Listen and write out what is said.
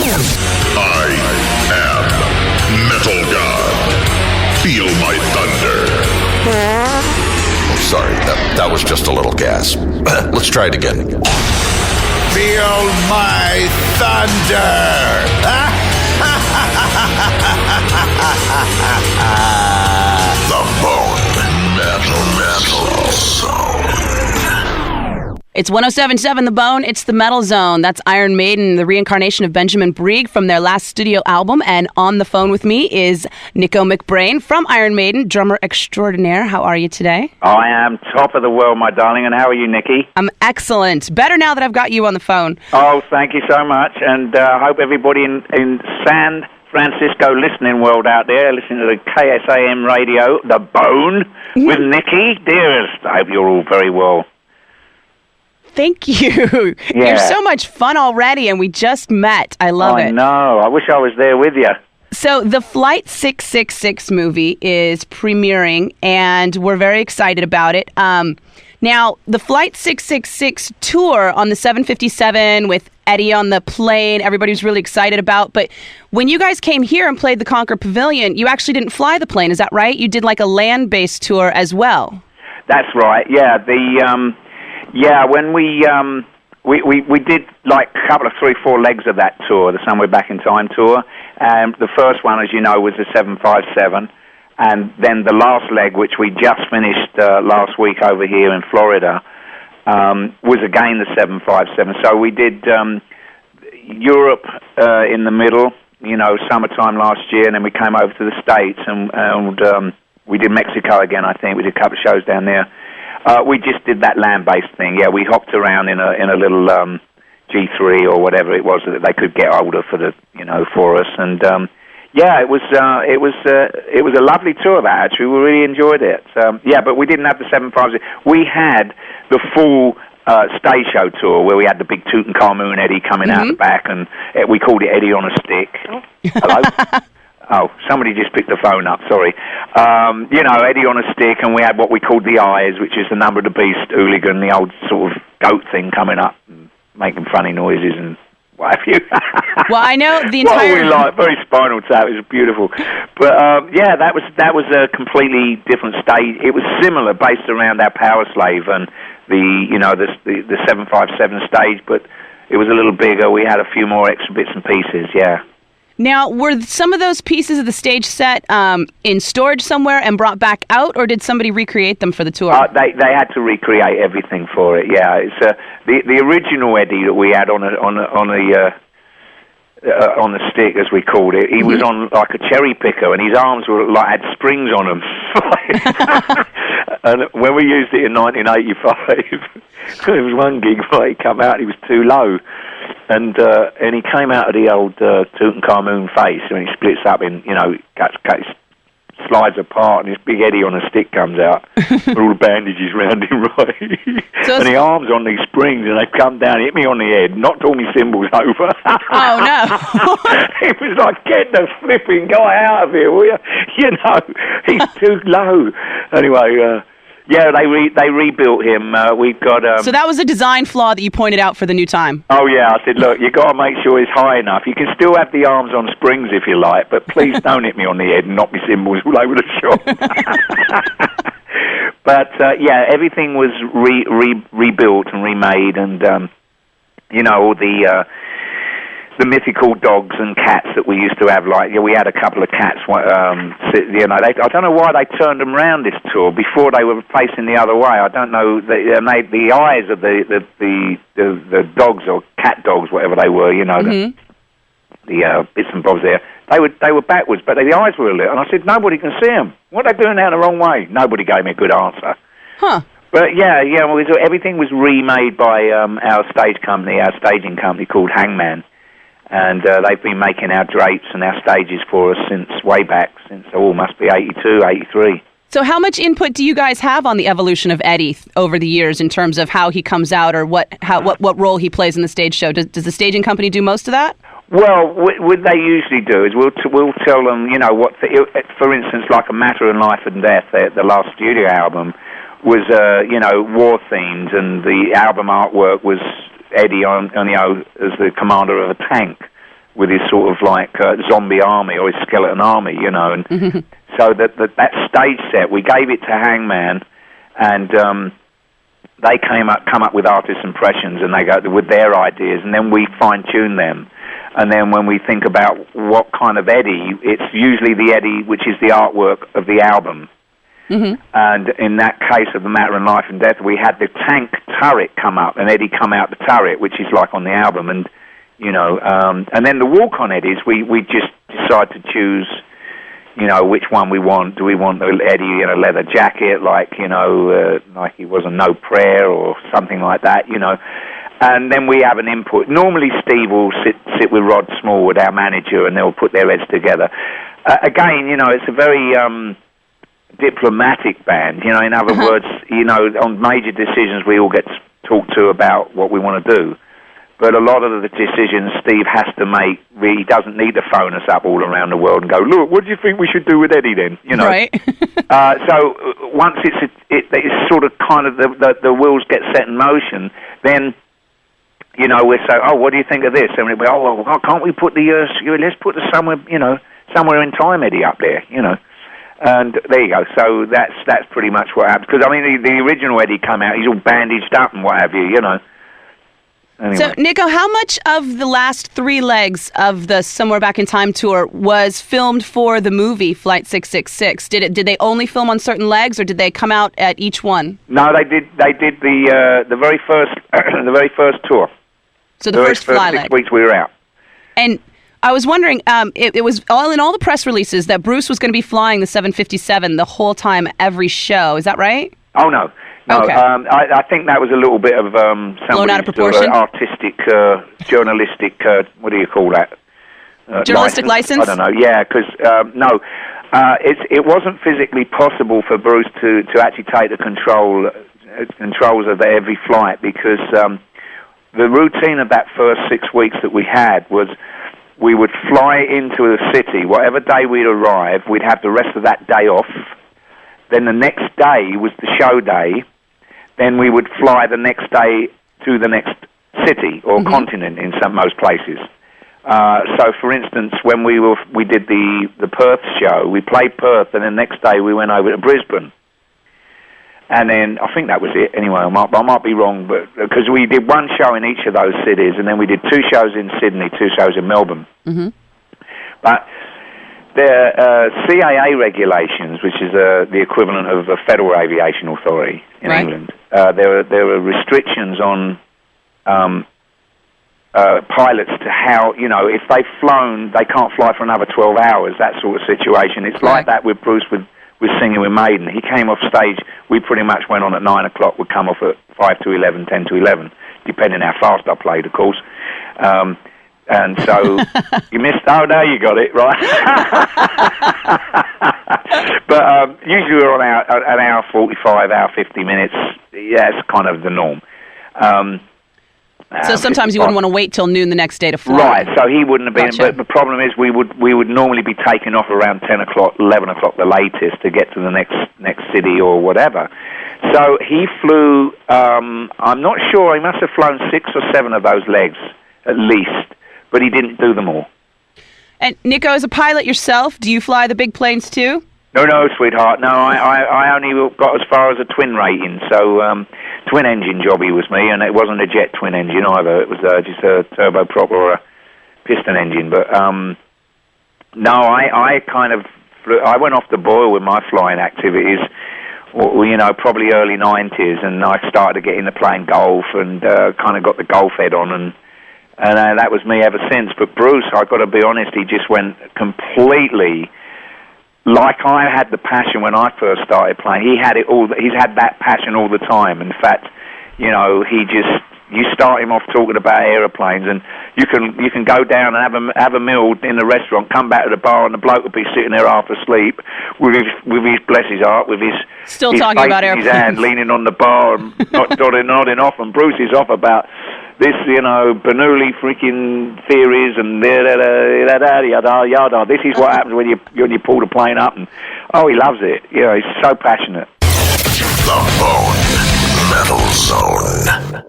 I am Metal God. Feel my thunder. Oh, sorry, that was just a little gasp. Let's try it again. Feel my thunder. The Bone Metal Zone. It's 107.7 The Bone. It's the Metal Zone. That's Iron Maiden, the reincarnation of Benjamin Brieg from their last studio album. And on the phone with me is Nicko McBrain from Iron Maiden, drummer extraordinaire. How are you today? I am top of the world, my darling. And how are you, Nikki? I'm excellent. Better now that I've got you on the phone. Oh, thank you so much. And I hope everybody in San Francisco listening world out there, listening to the KSAM radio, The Bone, with Nikki. Dearest, I hope you're all very well. Thank you. Yeah. You're so much fun already, and we just met. I love it. I know. I wish I was there with you. So the Flight 666 movie is premiering, and we're very excited about it. Now, the Flight 666 tour on the 757 with Eddie on the plane, everybody's really excited about. But when you guys came here and played the Concord Pavilion, you actually didn't fly the plane. Is that right? You did like a land-based tour as well. That's right. Yeah. When we did like a couple of 3-4 legs of that tour, the Somewhere Back in Time tour. The first one, as you know, was the 757. And then the last leg, which we just finished last week over here in Florida, was again the 757. So we did Europe in the middle, summertime last year, and then we came over to the States, and we did Mexico again, I think. We did a couple of shows down there. We just did that land-based thing. Yeah, we hopped around in a little G3 or whatever it was that they could get older for us, and it was a lovely tour. That actually, we really enjoyed it. But we didn't have the 757. We had the full stage show tour where we had the big Tutankhamun Eddie coming out the back, and we called it Eddie on a Stick. Hello. Oh, somebody just picked the phone up, sorry. Eddie on a Stick, and we had what we called the Eyes, which is the Number of the Beast hooligan, the old sort of goat thing coming up and making funny noises and what have you. Well, I know the entire... What we like, very Spinal Tap, it was beautiful. But, that was a completely different stage. It was similar, based around our Power Slave and the 757 stage, but it was a little bigger. We had a few more extra bits and pieces, yeah. Now, were some of those pieces of the stage set in storage somewhere and brought back out, or did somebody recreate them for the tour? They had to recreate everything for it. Yeah, it's the original Eddie that we had on the stick, as we called it. He was on like a cherry picker, and his arms were had springs on them. And when we used it in 1985, there was one gig where he come out, he was too low. And he came out of the old Tutankhamun face, and he splits up in, slides apart, and this big Eddie on a stick comes out with all the bandages round him, right? And the arms on these springs, and they've come down, hit me on the head, knocked all my cymbals over. Oh, no. It was like, get the flipping guy out of here, will you? He's too low. Anyway, they rebuilt him. We've got. So that was a design flaw that you pointed out for the new time. Oh yeah, I said, look, you got to make sure it's high enough. You can still have the arms on springs if you like, but please don't hit me on the head and knock me cymbals all over the shop. But everything was rebuilt and remade, and all the mythical dogs and cats that we used to have. We had a couple of cats. I don't know why they turned them round this tour. Before they were facing the other way. I don't know. They made the eyes of the dogs or cat dogs, whatever they were. The bits and bobs there. They were backwards, but the eyes were a little. And I said, nobody can see them. What are they doing now the wrong way? Nobody gave me a good answer. Huh. But everything was remade by our staging company called Hangman. And they've been making our drapes and our stages for us since must be 82, 83. So how much input do you guys have on the evolution of Eddie over the years in terms of how he comes out or what role he plays in the stage show? Does the staging company do most of that? Well, what they usually do is we'll tell them, for instance, like A Matter of Life and Death, the last studio album, was, war themed, and the album artwork was Eddie as the commander of a tank. with his sort of like zombie army or his skeleton army, you know. And so that stage set, we gave it to Hangman, and they come up with artist impressions, and they go with their ideas, and then we fine tune them. And then when we think about what kind of Eddie, it's usually the Eddie which is the artwork of the album. And in that case of The Matter in Life and Death, we had the tank turret come up, and Eddie come out the turret, which is like on the album. And you know, and then the walk-on Eddies, we just decide to choose, you know, which one we want. Do we want Eddie in a leather jacket, like, you know, like he was a No Prayer or something like that, you know? And then we have an input. Normally Steve will sit with Rod Smallwood, our manager, and they'll put their heads together. Again, you know, it's a very diplomatic band. You know, in other words, you know, on major decisions we all get talked to about what we want to do. But a lot of the decisions Steve has to make, he doesn't need to phone us up all around the world and go, look, what do you think we should do with Eddie then? You know? Right. So once it's sort of kind of the wheels get set in motion, then, you know, we say, oh, what do you think of this? And we go, oh, well, can't we put let's put the somewhere in time Eddie up there, you know? And there you go. So that's pretty much what happens. Because, I mean, the original Eddie come out, he's all bandaged up and what have you, you know? Anyway. So, Nicko, how much of the last 3 legs of the Somewhere Back in Time tour was filmed for the movie Flight 666? Did they only film on certain legs, or did they come out at each one? No, they did the very first the very first tour. So the first fly leg. 6 weeks we were out. And I was wondering, it was all in all the press releases that Bruce was going to be flying the 757 the whole time, every show. Is that right? Oh no. No, okay. I think that was a little bit of blown out of proportion? Artistic, journalistic, what do you call that? Journalistic license? I don't know, yeah, because, no, it wasn't physically possible for Bruce to actually take the controls of every flight, because the routine of that first 6 weeks that we had was we would fly into the city, whatever day we'd arrive, we'd have the rest of that day off. Then the next day was the show day. Then we would fly the next day to the next city or continent in most places. So, for instance, when we did the Perth show, we played Perth, and the next day we went over to Brisbane. And then I think that was it. Anyway, I might be wrong, but because we did one show in each of those cities, and then we did 2 shows in Sydney, 2 shows in Melbourne. But the CAA regulations, which is the equivalent of the Federal Aviation Authority in England, there are restrictions on pilots to how, you know, if they've flown, they can't fly for another 12 hours, that sort of situation. It's like that with Bruce with singing with Maiden. He came off stage, we pretty much went on at 9 o'clock, would come off at 5 to 11, 10 to 11, depending how fast I played, of course. And so you missed. Oh, now you got it right. But usually we're on an hour 45, hour 50 minutes. Yeah, it's kind of the norm. So sometimes you wouldn't want to wait till noon the next day to fly. Right. So he wouldn't have been. Gotcha. But the problem is we would normally be taking off around 10 o'clock, 11 o'clock, the latest, to get to the next city or whatever. So he flew. I'm not sure. He must have flown 6 or 7 of those legs at least. But he didn't do them all. And Nicko, as a pilot yourself, do you fly the big planes too? No, sweetheart. No, I only got as far as a twin rating. So twin engine jobby was me, and it wasn't a jet twin engine either. It was just a turboprop or a piston engine. But no, I kind of I went off the boil with my flying activities. You know, probably early 90s, and I started getting into playing golf and kind of got the golf head on and that was me ever since. But Bruce, I've got to be honest, he just went completely like I had the passion when I first started playing. He had it all. He's had that passion all the time. In fact, you know, you start him off talking about aeroplanes, and you can go down and have a meal in the restaurant, come back to the bar, and the bloke will be sitting there half asleep with his bless his heart, with his still talking about airplanes, his hand leaning on the bar and not nodding off, and Bruce is off about this, you know, Bernoulli freaking theories and yada. This is what happens when you pull the plane up, and he loves it. You know, he's so passionate. The Bone Metal Zone.